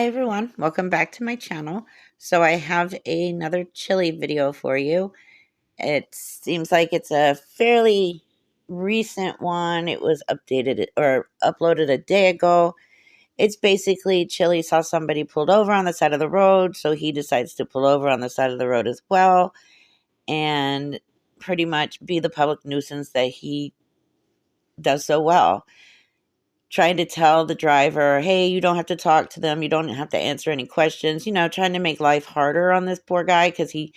Hi everyone, welcome back to my channel. So I have another Chilli video for you. It seems like it's a fairly recent one. It was updated or uploaded a day ago. It's basically Chilli saw somebody pulled over on the side of the road, so he decides to pull over on the side of the road as well and pretty much be the public nuisance that he does so well. Trying to tell the driver, hey, you don't have to talk to them. You don't have to answer any questions, trying to make life harder on this poor guy because he's,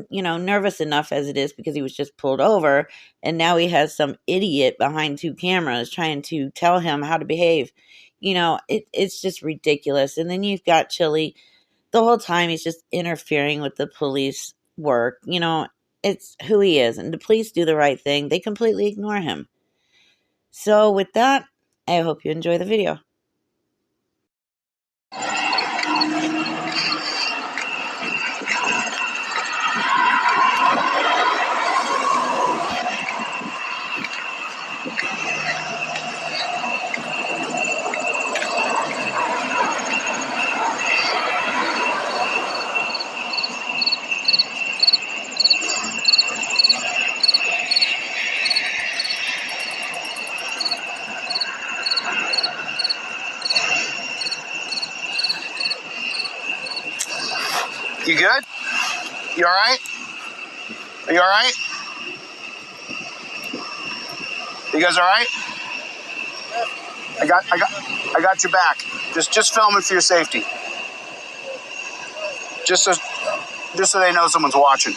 nervous enough as it is because he was just pulled over. And now he has some idiot behind two cameras trying to tell him how to behave. It's just ridiculous. And then you've got Chilli the whole time. He's just interfering with the police work. It's who he is. And the police do the right thing. They completely ignore him. So with that, I hope you enjoy the video. You good? You all right? Are you all right? You guys all right? I got your back. Just film it for your safety. Just so they know someone's watching.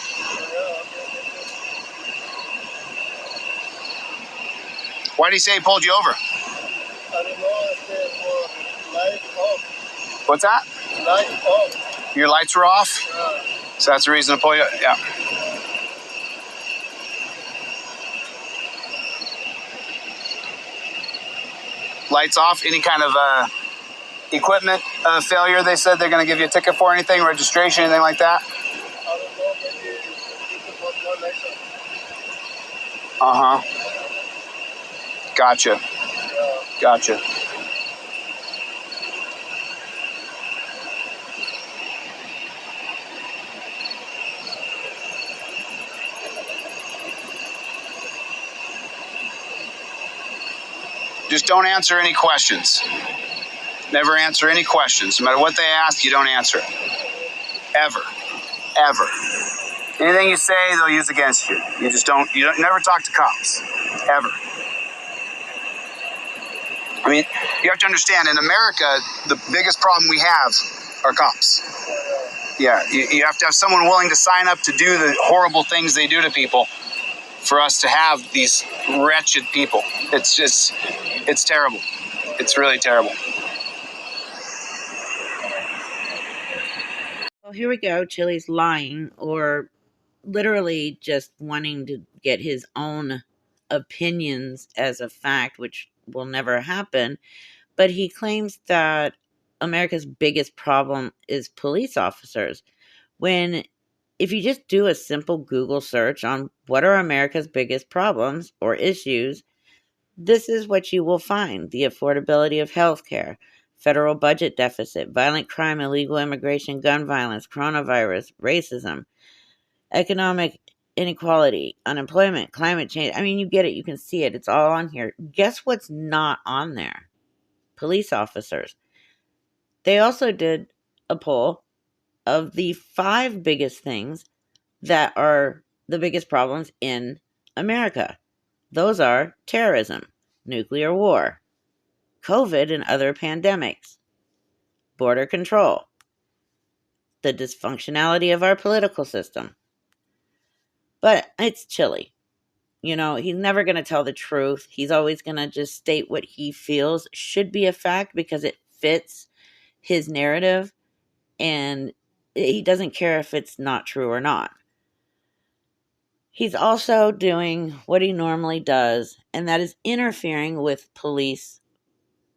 Why did he say he pulled you over? I don't know. I said for light off. What's that? Light off. Your lights were off? Yeah. So that's the reason to pull you? Yeah. Lights off? Any kind of equipment failure they said they're going to give you a ticket for? Anything? Registration? Anything like that? I don't know. Maybe it's for more license. Uh-huh. Gotcha. Yeah. Gotcha. Just don't answer any questions. Never answer any questions. No matter what they ask, you don't answer. Ever. Ever. Anything you say, they'll use against you. You never talk to cops. Ever. I mean, you have to understand, in America, the biggest problem we have are cops. Yeah, you have to have someone willing to sign up to do the horrible things they do to people for us to have these wretched people. It's terrible. It's really terrible. Well, here we go. Chilli's lying or literally just wanting to get his own opinions as a fact, which will never happen. But he claims that America's biggest problem is police officers. When if you just do a simple Google search on what are America's biggest problems or issues, this is what you will find: the affordability of healthcare, federal budget deficit, violent crime, illegal immigration, gun violence, coronavirus, racism, economic inequality, unemployment, climate change. I mean, you get it. You can see it. It's all on here. Guess what's not on there? Police officers. They also did a poll of the 5 biggest things that are the biggest problems in America. Those are terrorism, nuclear war, COVID and other pandemics, border control, the dysfunctionality of our political system. But it's Chilli. He's never going to tell the truth. He's always going to just state what he feels should be a fact because it fits his narrative, and he doesn't care if it's not true or not. He's also doing what he normally does, and that is interfering with police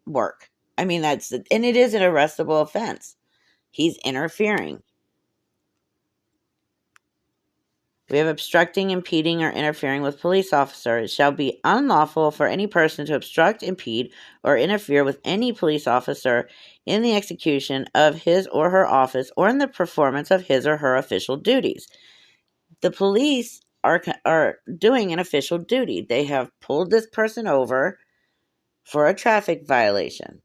work. I mean, and it is an arrestable offense. He's interfering. We have obstructing, impeding, or interfering with police officer. It shall be unlawful for any person to obstruct, impede, or interfere with any police officer in the execution of his or her office or in the performance of his or her official duties. The police are doing an official duty. They have pulled this person over for a traffic violation.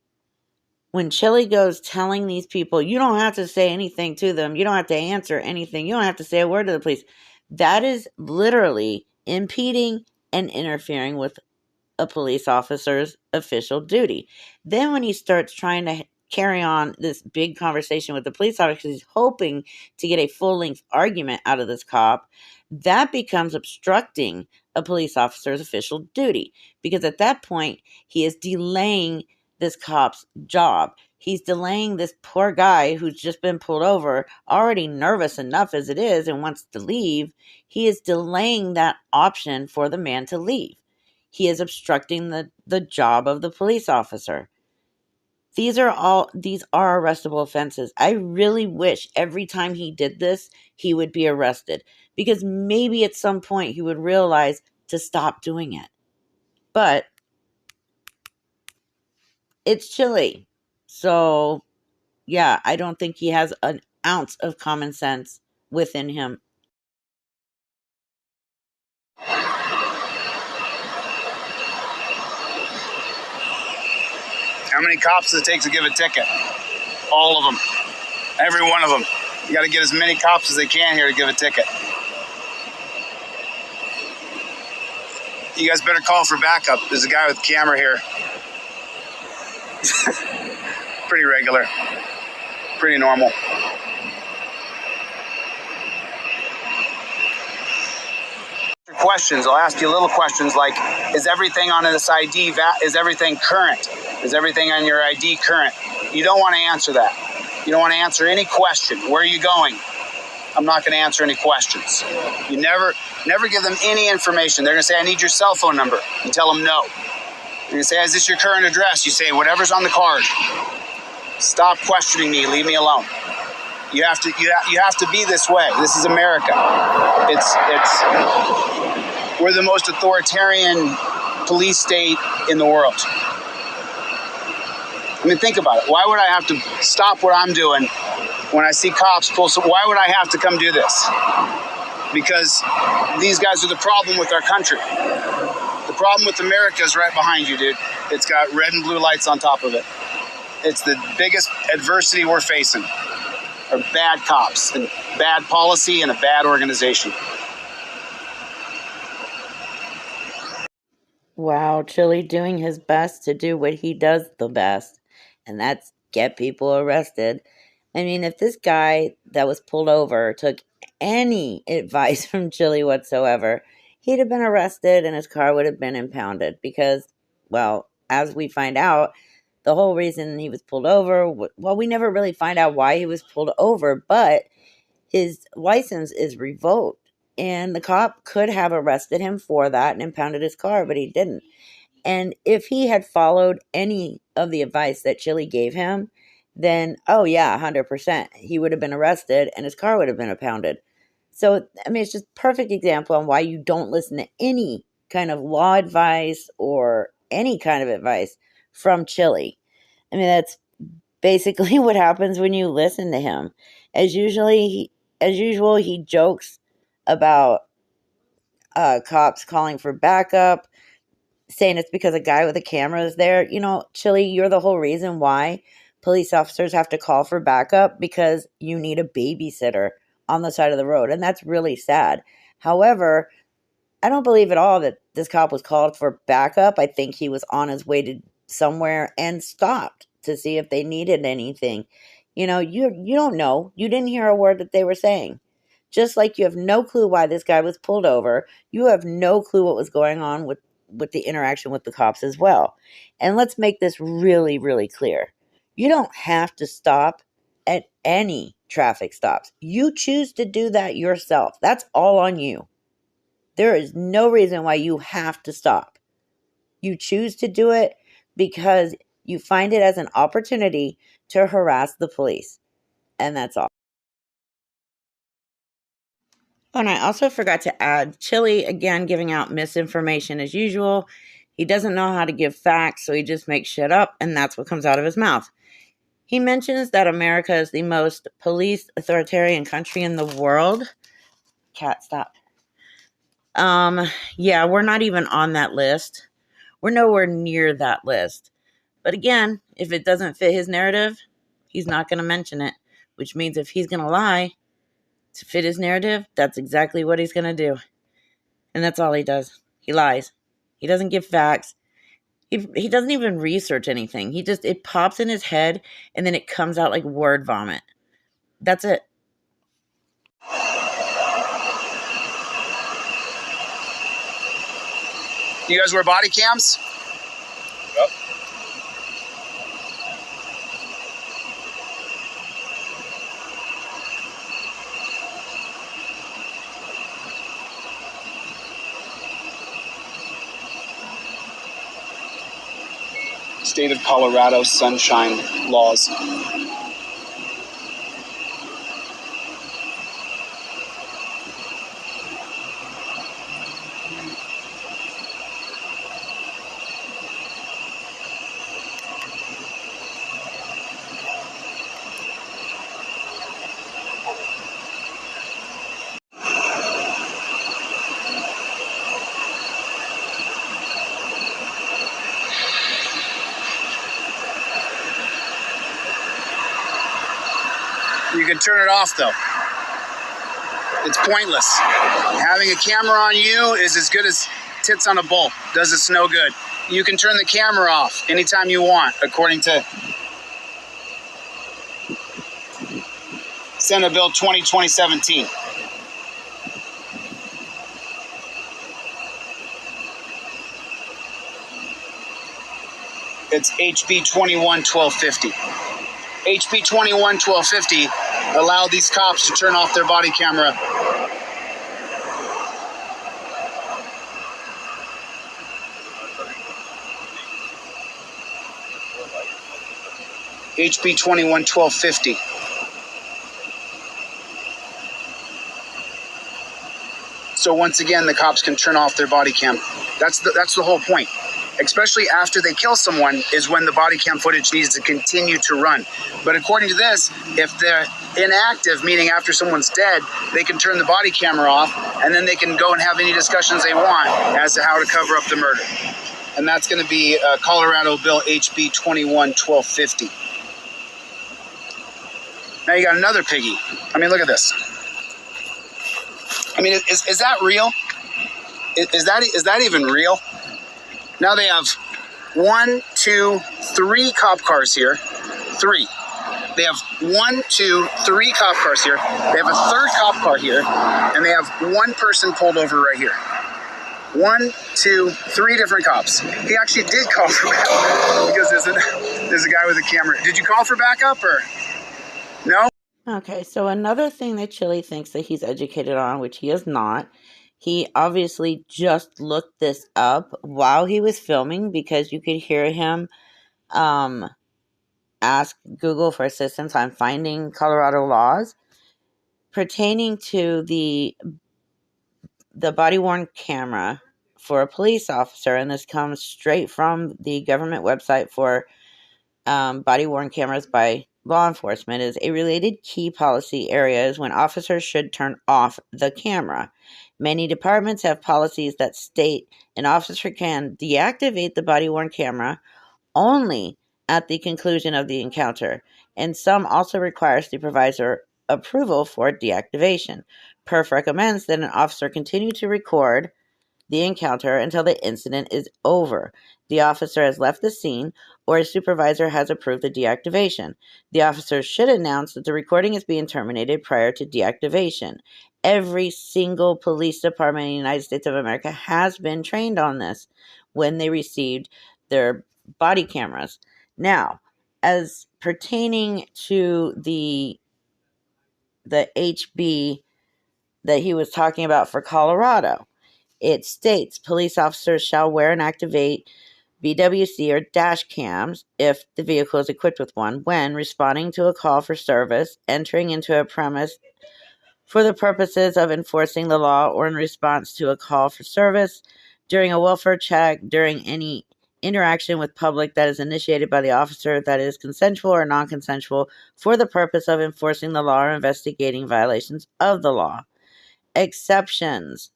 When Chilli goes telling these people, you don't have to say anything to them, you don't have to answer anything, you don't have to say a word to the police, that is literally impeding and interfering with a police officer's official duty. Then when he starts trying to carry on this big conversation with the police officer, he's hoping to get a full-length argument out of this cop, that becomes obstructing a police officer's official duty, because at that point he is delaying this cop's job. He's delaying this poor guy who's just been pulled over, already nervous enough as it is and wants to leave. He is delaying that option for the man to leave. He is obstructing the job of the police officer. These are arrestable offenses. I really wish every time he did this, he would be arrested, because maybe at some point he would realize to stop doing it. But it's Chilli. So, yeah, I don't think he has an ounce of common sense within him. How many cops does it take to give a ticket? All of them. Every one of them. You got to get as many cops as they can here to give a ticket. You guys better call for backup. There's a guy with a camera here. Pretty regular. Pretty normal. Questions. I'll ask you little questions like, is everything on this ID, is everything current? Is everything on your ID current? You don't want to answer that. You don't want to answer any question. Where are you going? I'm not going to answer any questions. You never give them any information. They're going to say, I need your cell phone number. You tell them no. They're going to say, is this your current address? You say, whatever's on the card. Stop questioning me. Leave me alone. You have to be this way. This is America. We're the most authoritarian police state in the world. I mean, think about it. Why would I have to stop what I'm doing when I see cops pull? Why would I have to come do this? Because these guys are the problem with our country. The problem with America is right behind you, dude. It's got red and blue lights on top of it. It's the biggest adversity we're facing. Are bad cops and bad policy and a bad organization. Wow, Chilli doing his best to do what he does the best, and that's get people arrested. I mean, if this guy that was pulled over took any advice from Chilli whatsoever, he'd have been arrested and his car would have been impounded because, well, as we find out, the whole reason he was pulled over, well, we never really find out why he was pulled over, but his license is revoked. And the cop could have arrested him for that and impounded his car, but he didn't. And if he had followed any of the advice that Chilli gave him, then, oh yeah, 100%, he would have been arrested and his car would have been impounded. So, I mean, it's just a perfect example on why you don't listen to any kind of law advice or any kind of advice from Chilli. I mean, that's basically what happens when you listen to him. As usual, he jokes about cops calling for backup, saying it's because a guy with a camera is there. You know, Chilli, you're the whole reason why police officers have to call for backup, because you need a babysitter on the side of the road. And that's really sad. However, I don't believe at all that this cop was called for backup. I think he was on his way to somewhere and stopped to see if they needed anything. You know, you don't know. You didn't hear a word that they were saying. Just like you have no clue why this guy was pulled over, you have no clue what was going on with the interaction with the cops as well. And let's make this really, really clear. You don't have to stop at any traffic stops. You choose to do that yourself. That's all on you. There is no reason why you have to stop. You choose to do it because you find it as an opportunity to harass the police. And that's all. Oh, and I also forgot to add, Chilli, again, giving out misinformation as usual. He doesn't know how to give facts, so he just makes shit up, and that's what comes out of his mouth. He mentions that America is the most police authoritarian country in the world. Cat, stop. Yeah, we're not even on that list. We're nowhere near that list. But again, if it doesn't fit his narrative, he's not going to mention it, which means if he's going to lie to fit his narrative, that's exactly what he's going to do. And that's all he does. He lies. He doesn't give facts. He doesn't even research anything. It pops in his head and then it comes out like word vomit. That's it. You guys wear body cams? Yep. State of Colorado sunshine laws. You can turn it off though. It's pointless. Having a camera on you is as good as tits on a bull. Does us no good. You can turn the camera off anytime you want, according to Senate Bill 2017. It's HB 21-1250. HB 21-1250 allowed these cops to turn off their body camera. HB 21-1250. So once again, the cops can turn off their body cam. That's the whole point. Especially after they kill someone is when the body cam footage needs to continue to run. But according to this, if they're inactive, meaning after someone's dead, they can turn the body camera off and then they can go and have any discussions they want as to how to cover up the murder. And that's going to be Colorado Bill HB 21-1250. Now you got another piggy. I mean, look at this. I mean, is that real? Is that even real? Now they have 1, 2, 3 cop cars here. 3. They have 1, 2, 3 cop cars here. They have a third cop car here, and they have one person pulled over right here. 1, 2, 3 different cops. He actually did call for backup because there's a guy with a camera. Did you call for backup or no? Okay, so another thing that Chilli thinks that he's educated on, which he is not, he obviously just looked this up while he was filming because you could hear him ask Google for assistance on finding Colorado laws pertaining to the body-worn camera for a police officer, and this comes straight from the government website for body-worn cameras by law enforcement. Is a related key policy areas when officers should turn off the camera. Many departments have policies that state an officer can deactivate the body-worn camera only at the conclusion of the encounter, and some also require supervisor approval for deactivation. Perf recommends that an officer continue to record the encounter until the incident is over, the officer has left the scene, or a supervisor has approved the deactivation. The officer should announce that the recording is being terminated prior to deactivation. Every single police department in the United States of America has been trained on this when they received their body cameras. Now, as pertaining to the HB that he was talking about for Colorado, it states police officers shall wear and activate BWC or dash cams if the vehicle is equipped with one when responding to a call for service, entering into a premise for the purposes of enforcing the law or in response to a call for service, during a welfare check, during any interaction with public that is initiated by the officer that is consensual or non-consensual for the purpose of enforcing the law or investigating violations of the law. Exceptions.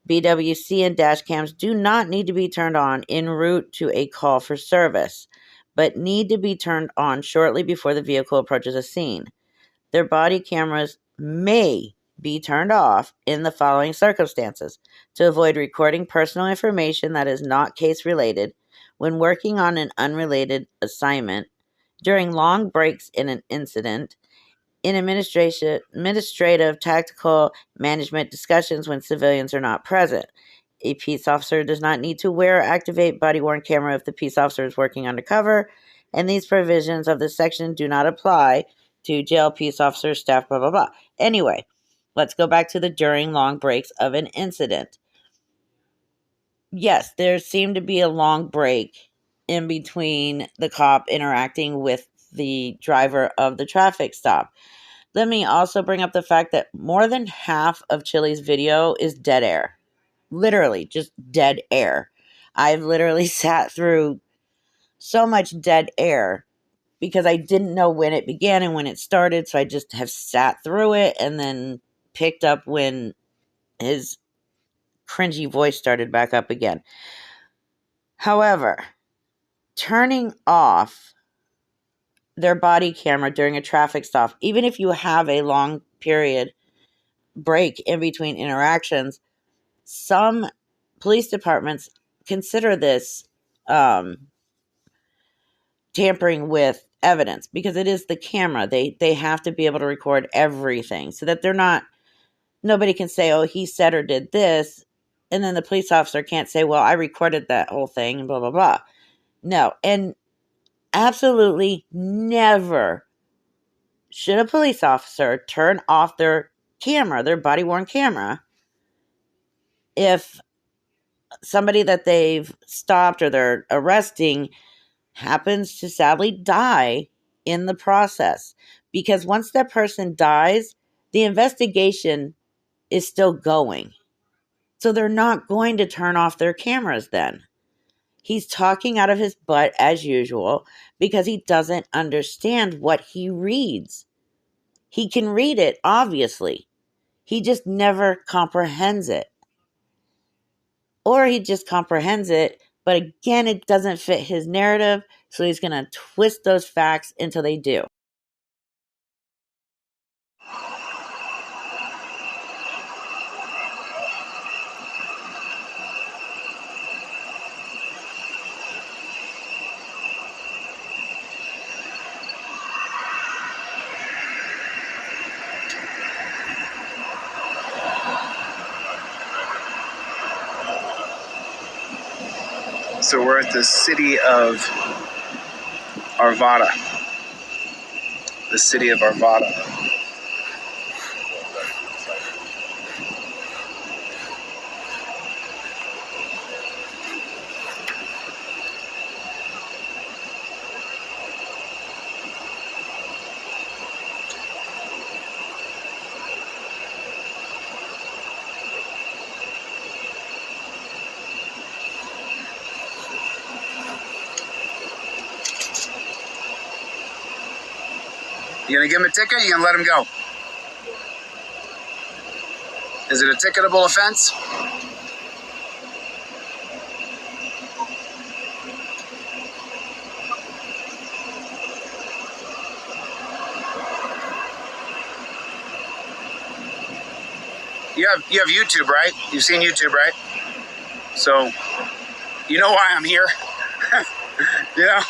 BWC and dash cams do not need to be turned on en route to a call for service, but need to be turned on shortly before the vehicle approaches a scene. Their body cameras may be turned off in the following circumstances: to avoid recording personal information that is not case related, when working on an unrelated assignment, during long breaks in an incident, in administrative, tactical, management discussions when civilians are not present. A peace officer does not need to wear or activate body-worn camera if the peace officer is working undercover, and these provisions of this section do not apply to jail peace officers, staff, blah, blah, blah. Anyway, let's go back to the during long breaks of an incident. Yes, there seemed to be a long break in between the cop interacting with the driver of the traffic stop. Let me also bring up the fact that more than half of Chilli's video is dead air. Literally, just dead air. I've literally sat through so much dead air because I didn't know when it began and when it started, so I just have sat through it and then picked up when his cringy voice started back up again. However, turning off their body camera during a traffic stop, even if you have a long period break in between interactions, some police departments consider this tampering with evidence because it is the camera. They have to be able to record everything so that nobody can say, oh, he said or did this, and then the police officer can't say, well, I recorded that whole thing and blah, blah, blah. No, and absolutely never should a police officer turn off their camera, their body-worn camera, if somebody that they've stopped or they're arresting happens to sadly die in the process. Because once that person dies, the investigation is still going. So they're not going to turn off their cameras then. He's talking out of his butt as usual because he doesn't understand what he reads. He can read it, obviously. He just never comprehends it. Or he just comprehends it, but again, it doesn't fit his narrative, so he's going to twist those facts until they do. So we're at the city of Arvada. The city of Arvada. You gonna give him a ticket or you gonna let him go? Is it a ticketable offense? You have YouTube, right? You've seen YouTube, right? So you know why I'm here. You know?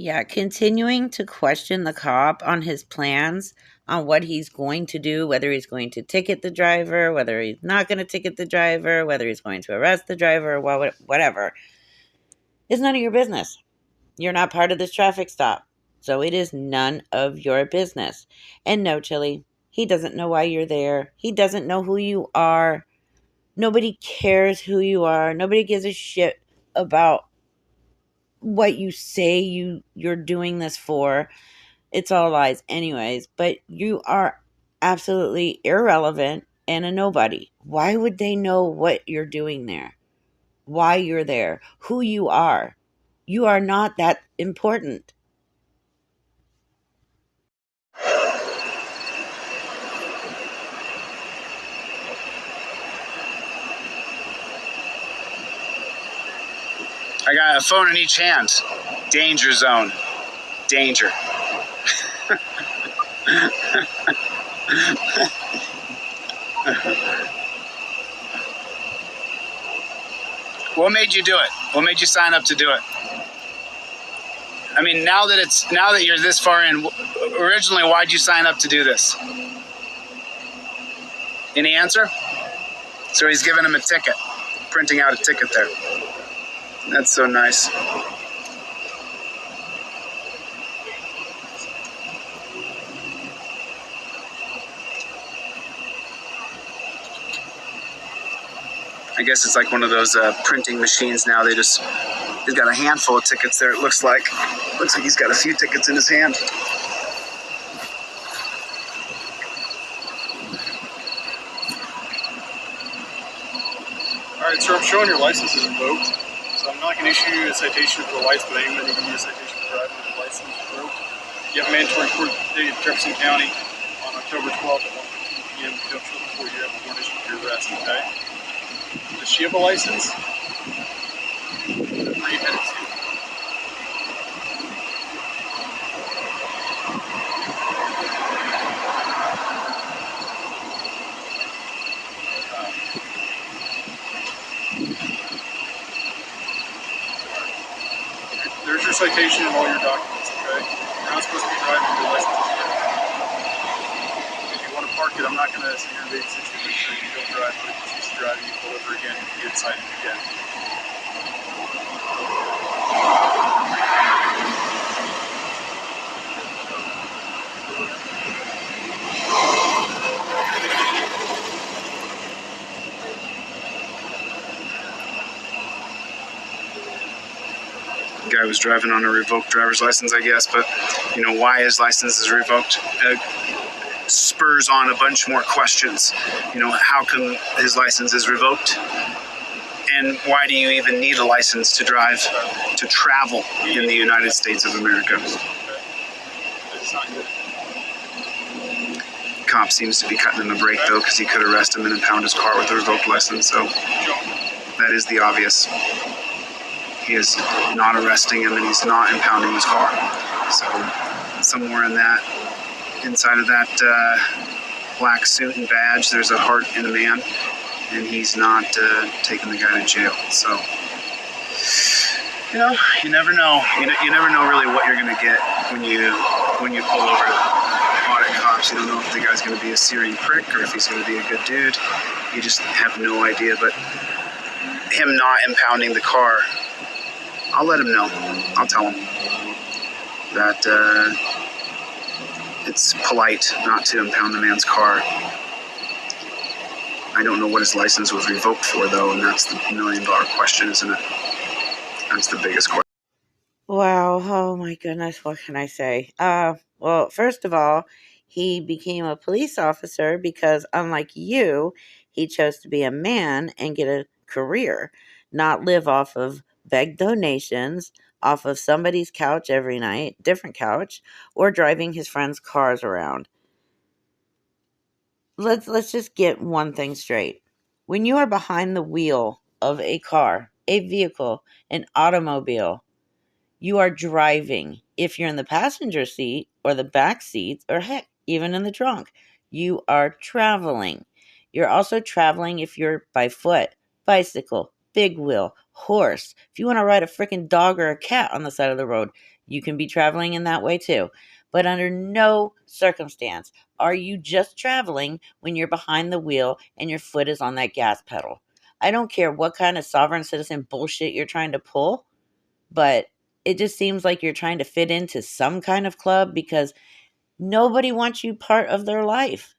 Yeah, continuing to question the cop on his plans, on what he's going to do, whether he's going to ticket the driver, whether he's not going to ticket the driver, whether he's going to arrest the driver, or whatever, is none of your business. You're not part of this traffic stop, so it is none of your business. And no, Chilli, he doesn't know why you're there. He doesn't know who you are. Nobody cares who you are. Nobody gives a shit about what you say you're doing this for. It's all lies, anyways. But you are absolutely irrelevant and a nobody. Why would they know what you're doing there? Why you're there? Who you are? You are not that important. I got a phone in each hand. Danger zone. Danger. What made you do it? What made you sign up to do it? I mean, now that you're this far in, originally, why'd you sign up to do this? Any answer? So he's giving him a ticket, printing out a ticket there. That's so nice. I guess it's like one of those printing machines now. He's got a handful of tickets there. It looks like he's got a few tickets in his hand. All right, sir, I'm showing your license is revoked. So I'm not going to issue you a citation for the lights, but I'm going to give you a citation for driving with your license revoked. You have a mandatory court date in Jefferson County on October 12th at 1:15 p.m. Don't show before you have a warrant issued for your arrest, okay? Does she have a license? Where are you headed to? There's your citation and all your documents, okay? You're not supposed to be driving with your license. If you want to park it, I'm not going to sit here and babysit you, make sure you don't drive, but if you choose to drive, you pull over again, you get cited again. The guy was driving on a revoked driver's license, I guess, but why his license is revoked spurs on a bunch more questions. How come his license is revoked? And why do you even need a license to drive, to travel in the United States of America? Cop seems to be cutting him a break, though, because he could arrest him and impound his car with a revoked license, so that is the obvious. He is not arresting him and he's not impounding his car. So somewhere inside of that black suit and badge, there's a heart in a man, and he's not taking the guy to jail. So, you never know. You never know really what you're going to get when you pull over audit cops. You don't know if the guy's going to be a Syrian prick or if he's going to be a good dude. You just have no idea. But him not impounding the car, I'll let him know. I'll tell him that it's polite not to impound the man's car. I don't know what his license was revoked for, though, and that's the $1 million question, isn't it? That's the biggest question. Wow. Oh my goodness. What can I say? Well, first of all, he became a police officer because, unlike you, he chose to be a man and get a career, not live off of beg donations, off of somebody's couch every night, different couch, or driving his friends' cars around. Let's just get one thing straight. When you are behind the wheel of a car, a vehicle, an automobile, you are driving. If you're in the passenger seat or the back seat, or heck, even in the trunk, you are traveling. You're also traveling if you're by foot, bicycle, big wheel, horse. If you want to ride a freaking dog or a cat on the side of the road, you can be traveling in that way too. But under no circumstance are you just traveling when you're behind the wheel and your foot is on that gas pedal. I don't care what kind of sovereign citizen bullshit you're trying to pull, but it just seems like you're trying to fit into some kind of club because nobody wants you part of their life.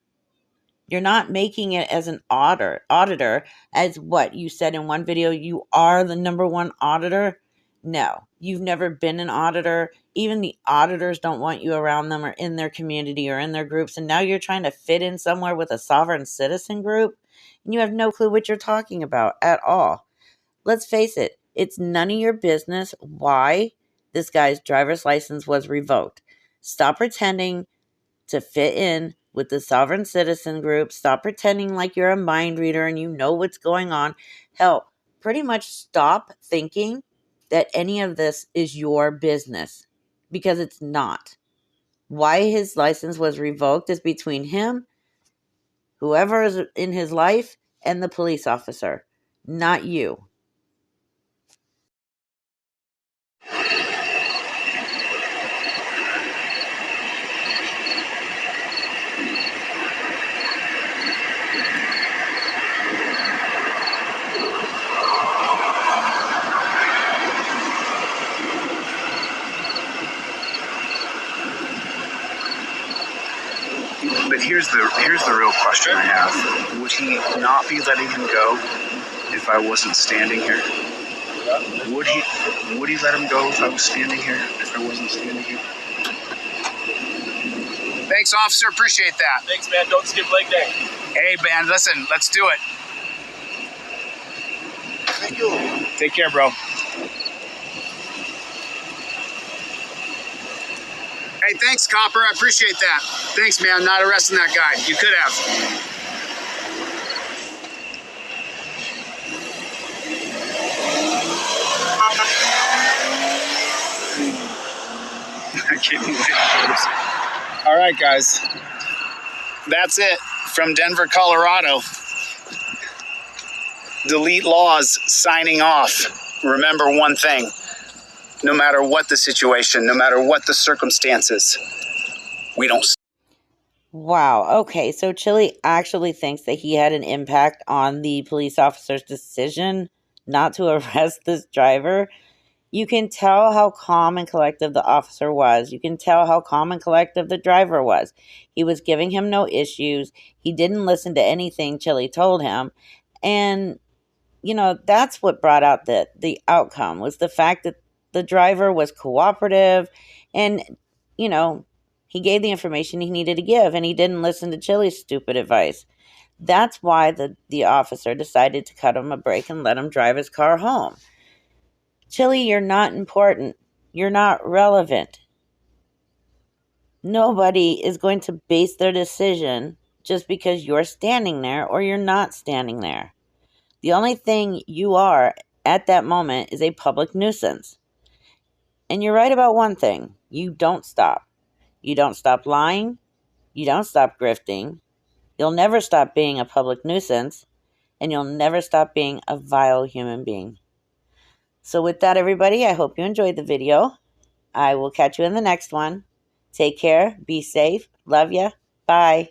You're not making it as an auditor, as what you said in one video, you are the number one auditor. No, You've never been an auditor. Even the auditors don't want you around them or in their community or in their groups. And now you're trying to fit in somewhere with a sovereign citizen group, and you have no clue what you're talking about at all. Let's face it, it's none of your business why this guy's driver's license was revoked. Stop pretending to fit in with the sovereign citizen group. Stop pretending like you're a mind reader and you know what's going on. Hell, pretty much stop thinking that any of this is your business, because it's not. Why his license was revoked is between him, whoever is in his life, and the police officer, not you. But here's the real question I have. Would he not be letting him go if I wasn't standing here? Would he let him go if I was standing here? If I wasn't standing here? Thanks, officer. Appreciate that. Thanks, man. Don't skip leg day. Hey, man, listen, let's do it. Thank you. Take care, bro. Hey, thanks, Copper. I appreciate that. Thanks, man. Not arresting that guy. You could have. I can't wait. All right, guys. That's it from Denver, Colorado. Delete Laws signing off. Remember one thing. No matter what the situation, no matter what the circumstances, we don't. Wow. Okay. So Chilli actually thinks that he had an impact on the police officer's decision not to arrest this driver. You can tell how calm and collective the officer was. You can tell how calm and collective the driver was. He was giving him no issues. He didn't listen to anything Chilli told him. And, that's what brought out the outcome, was the fact that the driver was cooperative and, he gave the information he needed to give, and he didn't listen to Chilli's stupid advice. That's why the officer decided to cut him a break and let him drive his car home. Chilli, you're not important. You're not relevant. Nobody is going to base their decision just because you're standing there or you're not standing there. The only thing you are at that moment is a public nuisance. And you're right about one thing. You don't stop. You don't stop lying. You don't stop grifting. You'll never stop being a public nuisance. And you'll never stop being a vile human being. So with that, everybody, I hope you enjoyed the video. I will catch you in the next one. Take care. Be safe. Love ya. Bye.